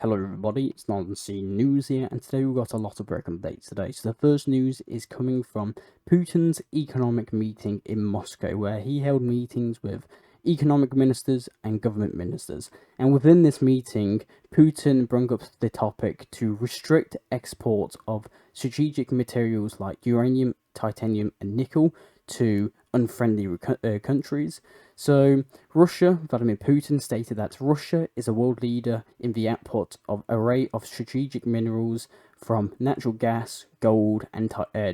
Hello everybody, it's NC News here, and today we've got a lot of breaking updates today. So the first news is coming from Putin's economic meeting in Moscow, where he held meetings with economic ministers and government ministers. And within this meeting, Putin brought up the topic to restrict exports of strategic materials like uranium, titanium and nickel to unfriendly countries. So Russia, Vladimir Putin stated that Russia is a world leader in the output of array of strategic minerals from natural gas, gold and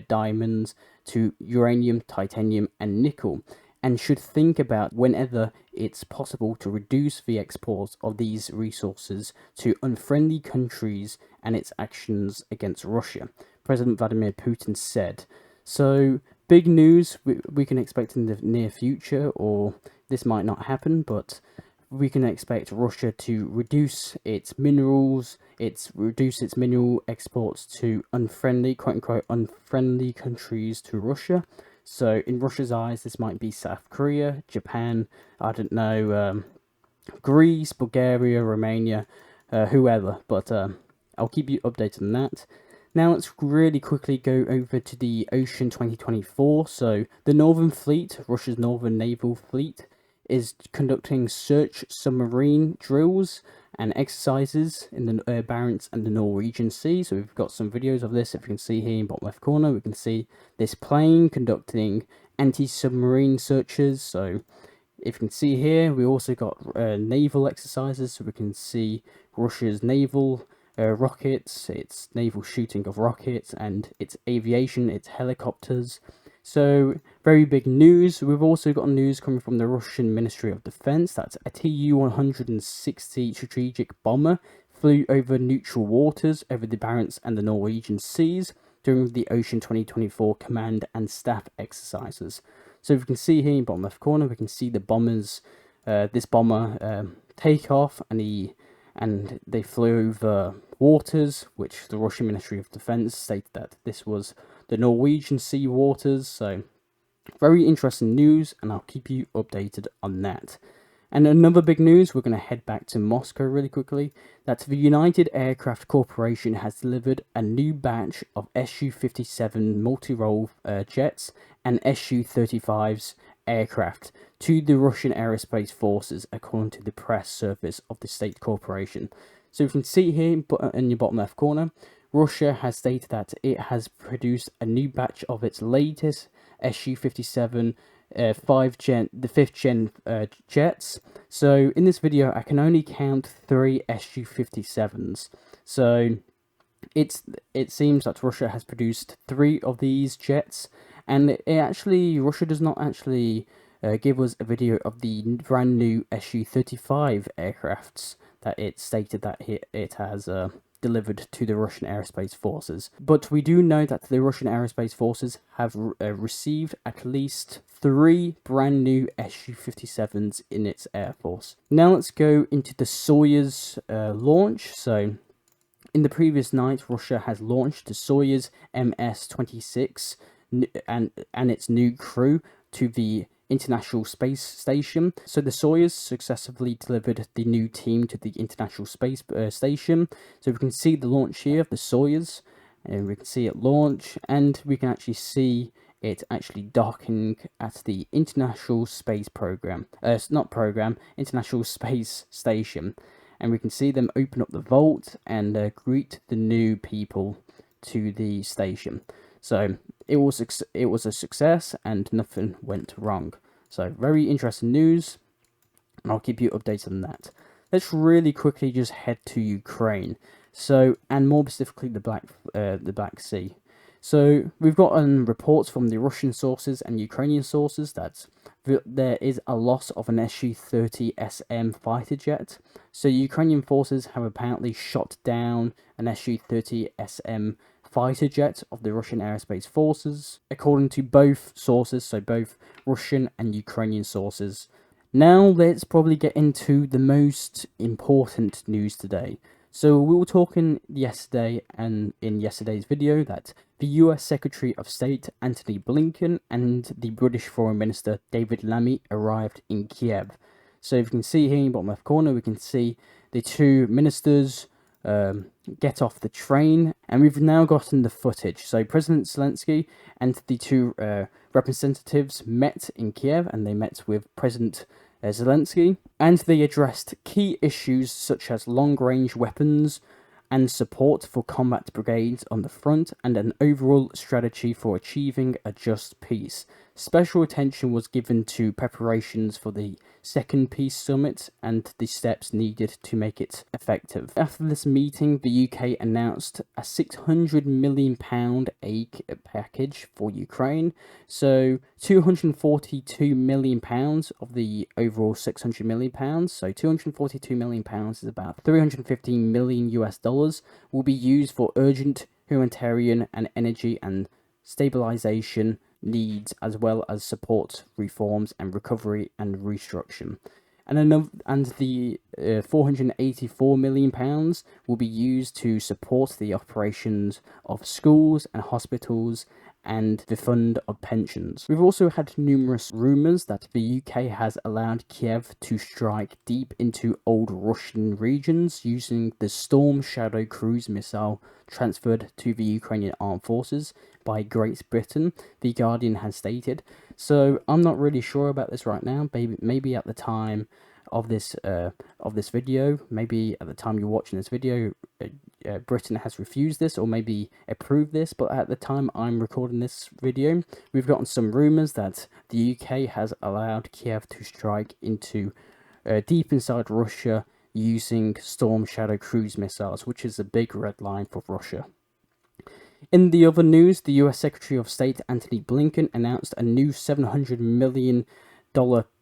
diamonds to uranium, titanium and nickel, and should think about whenever it's possible to reduce the export of these resources to unfriendly countries and its actions against Russia, President Vladimir Putin said. So big news we can expect in the near future, or this might not happen, but we can expect Russia to reduce its mineral exports to unfriendly, quote unquote, unfriendly countries to Russia. So in Russia's eyes, this might be South Korea, Japan, I don't know, Greece, Bulgaria, Romania, whoever, but I'll keep you updated on that. Now let's really quickly go over to the Ocean 2024. So the Northern Fleet, Russia's Northern Naval Fleet, is conducting search submarine drills and exercises in the Barents and the Norwegian Sea. So we've got some videos of this. If you can see here in bottom left corner, we can see this plane conducting anti-submarine searches. So if you can see here, we also got naval exercises. So we can see Russia's naval rockets, its naval shooting of rockets, and its aviation, its helicopters. So very big news. We've also got news coming from the Russian Ministry of Defense that a Tu-160 strategic bomber flew over neutral waters over the Barents and the Norwegian Seas during the Ocean 2024 command and staff exercises. So if you can see here in the bottom left corner, we can see the bombers, this bomber take off, and they flew over waters, which the Russian Ministry of Defense stated that this was the Norwegian Sea waters. So very interesting news, and I'll keep you updated on that. And another big news, we're going to head back to Moscow really quickly, that the United Aircraft Corporation has delivered a new batch of Su-57 multi-role jets and Su-35s aircraft to the Russian aerospace forces, according to the press service of the state corporation. So you can see here in your bottom left corner, Russia has stated that it has produced a new batch of its latest Su-57 the 5th gen jets. So in this video, I can only count 3 Su-57s. So it seems that Russia has produced 3 of these jets, and Russia does not actually give us a video of the brand new Su-35 aircrafts that it stated that it has delivered to the Russian aerospace forces. But we do know that the Russian aerospace forces have received at least 3 brand new Su-57s in its air force. Now let's go into the Sawyers launch. So in the previous night, Russia has launched the Sawyers MS-26 and its new crew to the International Space Station. So the Sawyers successfully delivered the new team to the International Space Station. So we can see the launch here of the Sawyers, and we can see it launch, and we can actually see it actually docking at the International Space Program. International Space Station. And we can see them open up the vault and greet the new people to the station. So it was a success and nothing went wrong. So very interesting news, and I'll keep you updated on that. Let's really quickly just head to Ukraine. So, and more specifically the Black Sea. So we've got reports from the Russian sources and Ukrainian sources that there is a loss of an Su-30SM fighter jet. So Ukrainian forces have apparently shot down an Su-30SM fighter jet of the Russian aerospace forces, according to both sources, so both Russian and Ukrainian sources. Now let's probably get into the most important news today. So we were talking yesterday and in yesterday's video that the US Secretary of State Antony Blinken and the British Foreign Minister David Lammy arrived in Kiev. So if you can see here in the bottom left corner, we can see the two ministers get off the train, and we've now gotten the footage. So President Zelensky and the two representatives met in Kiev, and they met with President Zelensky, and they addressed key issues such as long-range weapons and support for combat brigades on the front, and an overall strategy for achieving a just peace. Special attention was given to preparations for the second peace summit and the steps needed to make it effective. After this meeting, the UK announced a £600 million aid package for Ukraine. So £242 million of the overall £600 million. So £242 million is about 315 million US dollars, will be used for urgent humanitarian and energy and stabilization needs, as well as support reforms and recovery and restructuring. And the £484 million will be used to support the operations of schools and hospitals and the fund of pensions. We've also had numerous rumours that the UK has allowed Kiev to strike deep into old Russian regions using the Storm Shadow cruise missile transferred to the Ukrainian armed forces by Great Britain, the Guardian has stated. So I'm not really sure about this right now. Maybe at the time of this video, maybe at the time you're watching this video, Britain has refused this or maybe approved this, but at the time I'm recording this video, we've gotten some rumours that the UK has allowed Kiev to strike into deep inside Russia using Storm Shadow cruise missiles, which is a big red line for Russia. In the other news, the US Secretary of State Antony Blinken announced a new $700 million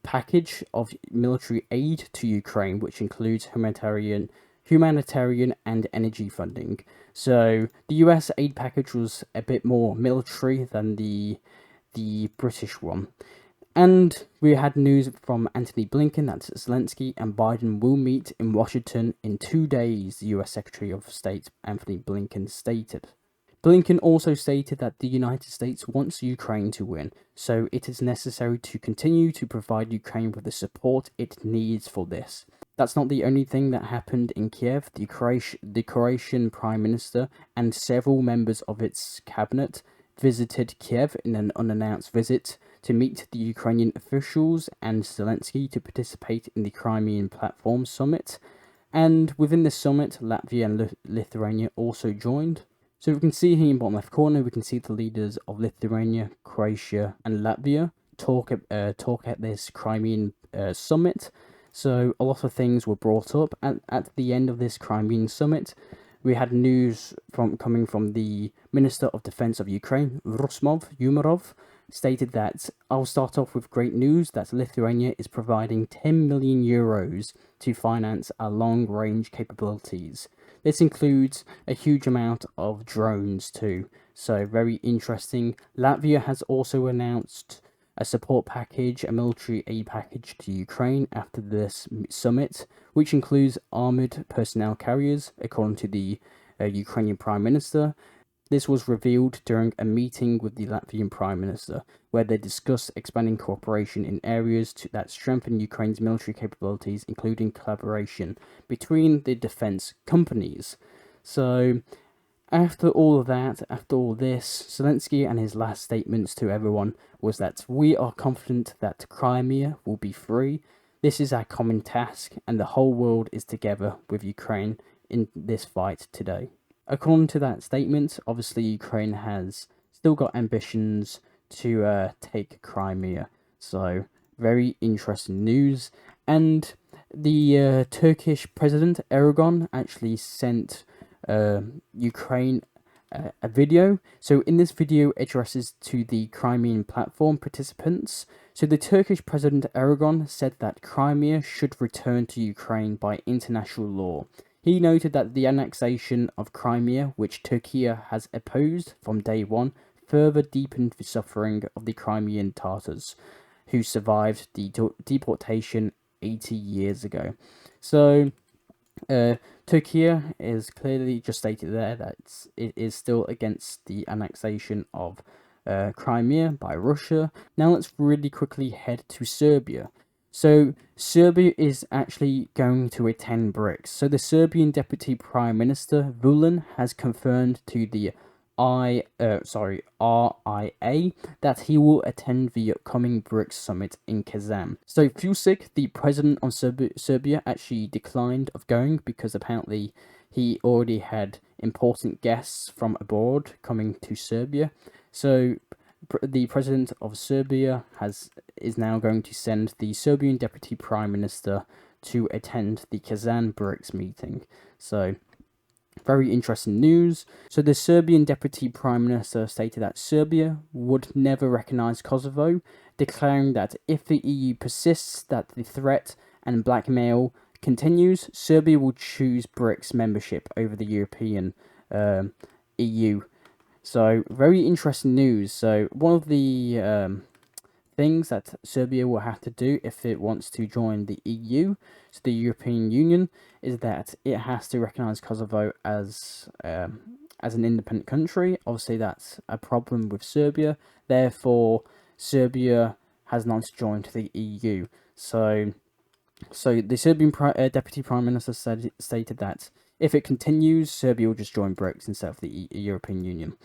package of military aid to Ukraine, which includes humanitarian and energy funding. So the US aid package was a bit more military than the British one. And we had news from Antony Blinken that Zelensky and Biden will meet in Washington in 2 days, the US Secretary of State Antony Blinken stated. Blinken also stated that the United States wants Ukraine to win, so it is necessary to continue to provide Ukraine with the support it needs for this. That's not the only thing that happened in Kiev. The Croatian Prime Minister and several members of its cabinet visited Kiev in an unannounced visit to meet the Ukrainian officials and Zelensky to participate in the Crimean Platform Summit. And within this summit, Latvia and Lithuania also joined. So we can see here in the bottom left corner, we can see the leaders of Lithuania, Croatia and Latvia talk at this Crimean summit. So a lot of things were brought up. At the end of this Crimean summit, we had news coming from the Minister of Defense of Ukraine, Umerov, stated that I'll start off with great news that Lithuania is providing 10 million euros to finance our long-range capabilities. This includes a huge amount of drones too, so very interesting. Latvia has also announced a support package, a military aid package to Ukraine after this summit, which includes armoured personnel carriers, according to the Ukrainian Prime Minister. This was revealed during a meeting with the Latvian Prime Minister, where they discussed expanding cooperation in areas that strengthen Ukraine's military capabilities, including collaboration between the defence companies. So, after all of that, after all this, Zelensky and his last statements to everyone was that we are confident that Crimea will be free. This is our common task, and the whole world is together with Ukraine in this fight today. According to that statement, obviously Ukraine has still got ambitions to take Crimea. So, very interesting news. And the Turkish President Erdogan actually sent Ukraine a video. So in this video addresses to the Crimean Platform participants. So the Turkish President Erdogan said that Crimea should return to Ukraine by international law. He noted that the annexation of Crimea, which Turkey has opposed from day one, further deepened the suffering of the Crimean Tatars, who survived the deportation 80 years ago. So, Turkey is clearly just stated there that it is still against the annexation of Crimea by Russia. Now let's really quickly head to Serbia. So Serbia is actually going to attend BRICS. So the Serbian Deputy Prime Minister Vulan has confirmed to the RIA that he will attend the upcoming BRICS summit in Kazan. So Vucic, the president of Serbia, actually declined of going because apparently he already had important guests from abroad coming to Serbia. So the president of Serbia is now going to send the Serbian Deputy Prime Minister to attend the Kazan BRICS meeting. So very interesting news. So the Serbian Deputy Prime Minister stated that Serbia would never recognise Kosovo, declaring that if the EU persists that the threat and blackmail continues, Serbia will choose BRICS membership over the European EU. So very interesting news. So one of the things that Serbia will have to do if it wants to join the EU, so the European Union, is that it has to recognise Kosovo as an independent country. Obviously, that's a problem with Serbia. Therefore, Serbia has not joined the EU. So the Serbian Deputy Prime Minister stated that if it continues, Serbia will just join BRICS instead of the European Union.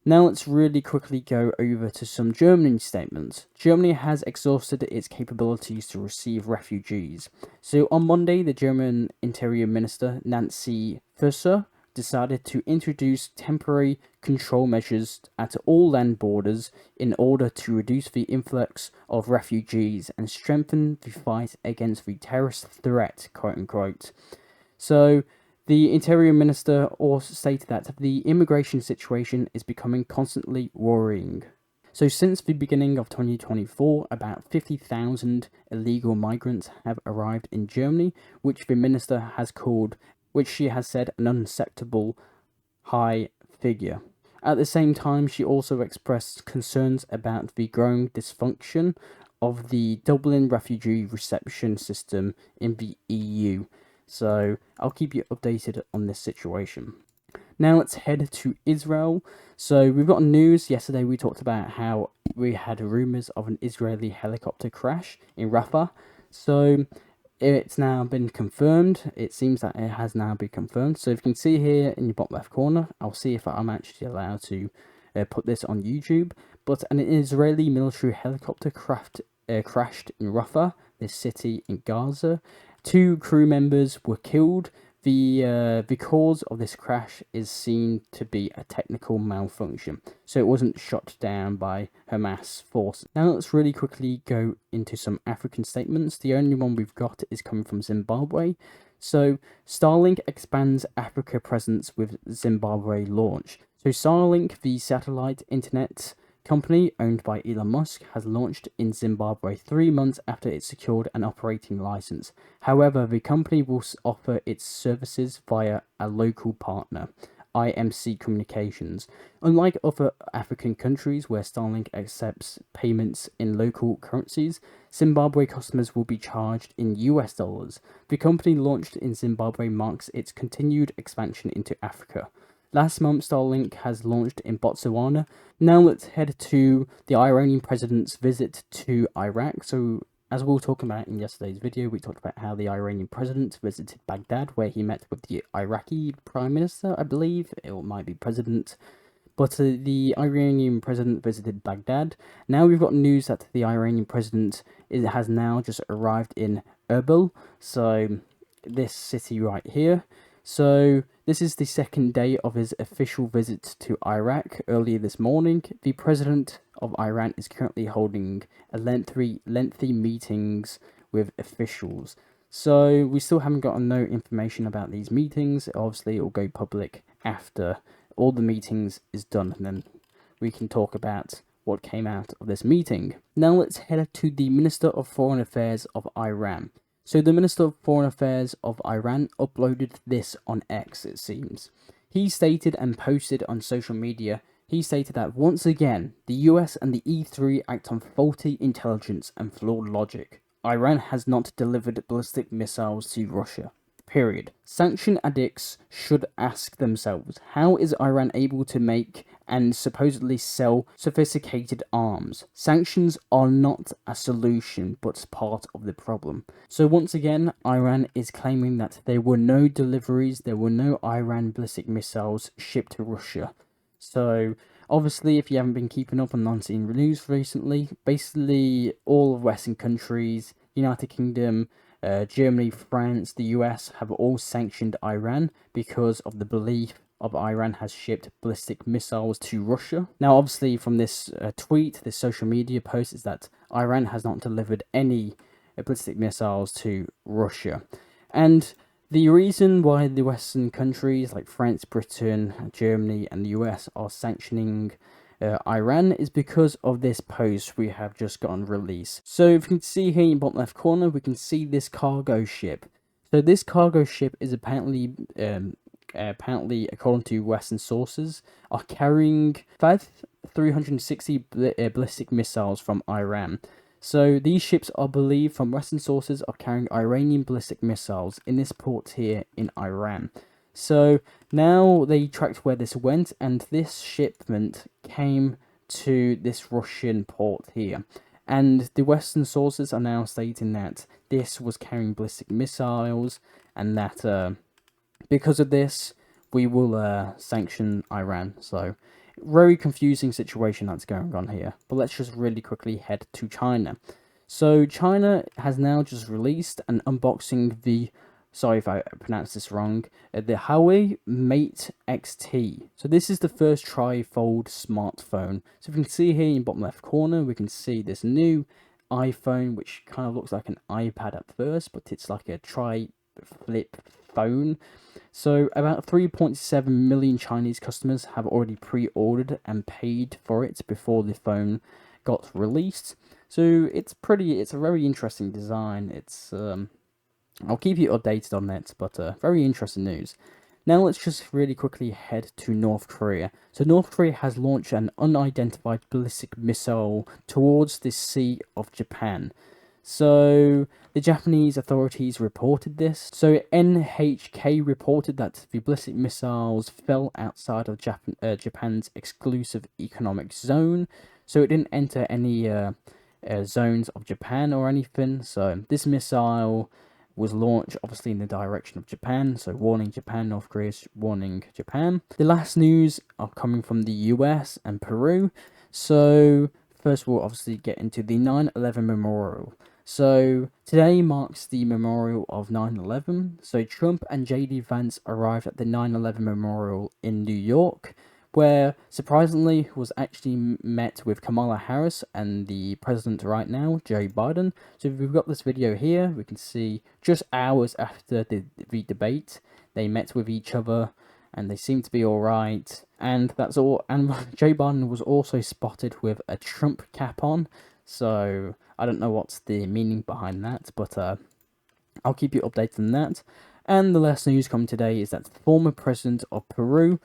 Now let's really quickly go over to some Germany statements. Germany has exhausted its capabilities to receive refugees. So on Monday, the German Interior Minister Nancy Faeser decided to introduce temporary control measures at all land borders in order to reduce the influx of refugees and strengthen the fight against the terrorist threat, quote unquote. So the Interior Minister also stated that the immigration situation is becoming constantly worrying. So since the beginning of 2024, about 50,000 illegal migrants have arrived in Germany, which she has said an unacceptable high figure. At the same time, she also expressed concerns about the growing dysfunction of the Dublin refugee reception system in the EU. So I'll keep you updated on this situation. Now let's head to Israel. So we've got news. Yesterday we talked about how we had rumours of an Israeli helicopter crash in Rafah. So it's now been confirmed. It seems that it has now been confirmed. So if you can see here in your bottom left corner, I'll see if I'm actually allowed to put this on YouTube. But an Israeli military helicopter crashed in Rafah, this city in Gaza. 2 crew members were killed. The cause of this crash is seen to be a technical malfunction, so it wasn't shot down by Hamas forces. Now let's really quickly go into some African statements. The only one we've got is coming from Zimbabwe. So Starlink expands Africa presence with Zimbabwe launch. So Starlink, the satellite internet company owned by Elon Musk, has launched in Zimbabwe 3 months after it secured an operating license. However, the company will offer its services via a local partner, IMC Communications. Unlike other African countries where Starlink accepts payments in local currencies, Zimbabwe customers will be charged in US dollars. The company launched in Zimbabwe marks its continued expansion into Africa. Last month, Starlink has launched in Botswana. Now let's head to the Iranian president's visit to Iraq. So, as we were talking about in yesterday's video, we talked about how the Iranian president visited Baghdad, where he met with the Iraqi prime minister, I believe. It might be president. But the Iranian president visited Baghdad. Now we've got news that the Iranian president has now just arrived in Erbil. So, this city right here. So this is the second day of his official visit to Iraq. Earlier this morning, the president of Iran is currently holding a lengthy meetings with officials. So we still haven't gotten no information about these meetings. Obviously, it will go public after all the meetings is done, and then we can talk about what came out of this meeting. Now let's head to the Minister of Foreign Affairs of Iran. So the Minister of Foreign Affairs of Iran uploaded this on X, it seems. He stated and posted on social media, he stated that once again, the US and the E3 act on faulty intelligence and flawed logic. Iran has not delivered ballistic missiles to Russia. Period. Sanction addicts should ask themselves, how is Iran able to make and supposedly sell sophisticated arms. Sanctions are not a solution, but part of the problem. So once again, Iran is claiming that there were no deliveries, there were no Iran ballistic missiles shipped to Russia. So obviously, if you haven't been keeping up on non-scene news recently, basically all of Western countries, United Kingdom, Germany, France, the US have all sanctioned Iran because of the belief of Iran has shipped ballistic missiles to Russia. Now, obviously, from this tweet, this social media post, is that Iran has not delivered any ballistic missiles to Russia. And the reason why the Western countries like France, Britain, Germany, and the US are sanctioning Iran is because of this post we have just gotten released. So if you can see here in the bottom left corner, we can see this cargo ship. So this cargo ship is apparently according to Western sources, are carrying 360 ballistic missiles from Iran. So these ships are believed from Western sources are carrying Iranian ballistic missiles in this port here in Iran. So now they tracked where this went, and this shipment came to this Russian port here. And the Western sources are now stating that this was carrying ballistic missiles, and that because of this, we will sanction Iran. So very confusing situation that's going on here. But let's just really quickly head to China. So China has now just released an unboxing the, sorry if I pronounced this wrong, the Huawei Mate XT. So this is the first tri-fold smartphone. So if you can see here in the bottom left corner, we can see this new iPhone, which kind of looks like an iPad at first, but it's like a tri-flip phone. So about 3.7 million Chinese customers have already pre-ordered and paid for it before the phone got released. So it's a very interesting design. It's I'll keep you updated on that, but very interesting news. Now let's just really quickly head to North Korea. So North Korea has launched an unidentified ballistic missile towards the Sea of Japan. So the Japanese authorities reported this. So NHK reported that the ballistic missiles fell outside of Japan's exclusive economic zone. So it didn't enter any zones of Japan or anything. So this missile was launched obviously in the direction of Japan, so warning Japan, North Korea's warning Japan. The last news are coming from the US and Peru. So first we'll obviously get into the 9/11 memorial. So today marks the memorial of 9/11. So Trump and JD Vance arrived at the 9/11 memorial in New York, where surprisingly was actually met with Kamala Harris and the president right now, Joe Biden. So we've got this video here. We can see just hours after the debate, they met with each other and they seem to be all right. And that's all. And Joe Biden was also spotted with a Trump cap on. So I don't know what's the meaning behind that, but I'll keep you updated on that. And the last news coming today is that the former president of Peru,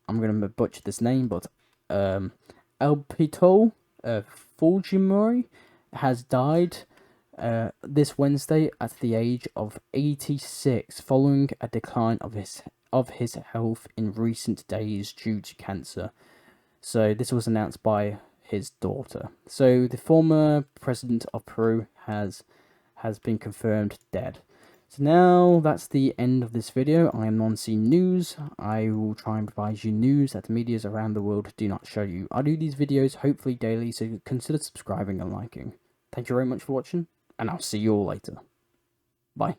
I'm going to butcher this name, but Alpito Fujimori has died this Wednesday at the age of 86, following a decline of his health in recent days due to cancer. So this was announced by his daughter. So the former president of Peru has been confirmed dead. So now that's the end of this video. I am Non-Scene News. I will try and provide you news that the medias around the world do not show you. I do these videos hopefully daily, so consider subscribing and liking. Thank you very much for watching, and I'll see you all later. Bye.